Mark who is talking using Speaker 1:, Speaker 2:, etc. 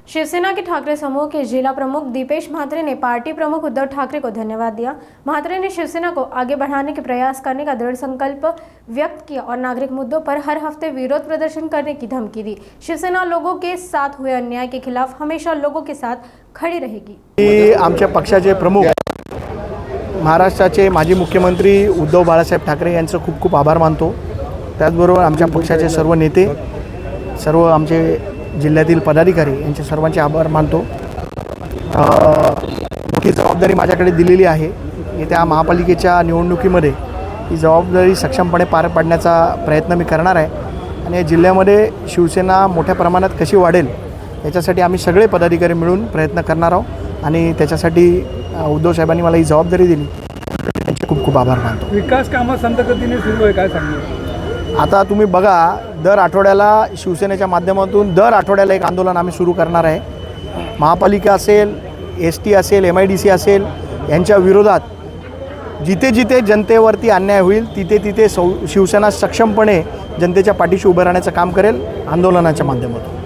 Speaker 1: शिवसेना के ठाकरे समूह के जिला प्रमुख दीपेश म्हात्रे ने पार्टी प्रमुख उद्धव ठाकरे को धन्यवाद दिया। म्हात्रे ने शिवसेना को आगे बढ़ाने के प्रयास करने का दृढ़ संकल्प व्यक्त किया और नागरिक मुद्दों पर हर हफ्ते विरोध प्रदर्शन करने की धमकी दी। शिवसेना लोगों के साथ हुए अन्याय के खिलाफ हमेशा लोगों के साथ खड़ी रहेगी।
Speaker 2: आमच्या पक्षाचे प्रमुख महाराष्ट्राचे माजी मुख्यमंत्री उद्धव बाळासाहेब ठाकरे यांचं खूप खूप आभार मानतो। त्याचबरोबर आमच्या पक्षाचे सर्व नेते, सर्व आमचे जिल्ह्यातील पदाधिकारी यांचे सर्वांचे आभार मानतो। ही जबाबदारी माझ्याकडे दिलेली आहे। येत्या महापालिकेच्या निवडणुकीमध्ये ही जबाबदारी सक्षमपणे पार पाडण्याचा प्रयत्न मी करणार आहे आणि या जिल्ह्यामध्ये शिवसेना मोठ्या प्रमाणात कशी वाढेल याच्यासाठी आम्ही सगळे पदाधिकारी मिळून प्रयत्न करणार आहोत आणि त्याच्यासाठी उद्धव साहेबांनी मला ही जबाबदारी दिली, त्यांचे खूप खूप आभार मानतो।
Speaker 3: विकास कामं संत गतीने सुरू आहे, काय सांगणार?
Speaker 2: आता तुम्ही बघा, दर आठवड्याला शिवसेनेच्या माध्यमातून दर आठवड्याला एक आंदोलन आम्ही सुरू करणार आहे। महापालिका असेल, ST असेल, MIDC असेल, यांच्या विरोधात जिथे जिथे जनतेवरती अन्याय होईल तिथे तिथे शिवसेना सक्षमपणे जनतेच्या पाठीशी उभं राहण्याचं काम करेल आंदोलनाच्या माध्यमातून।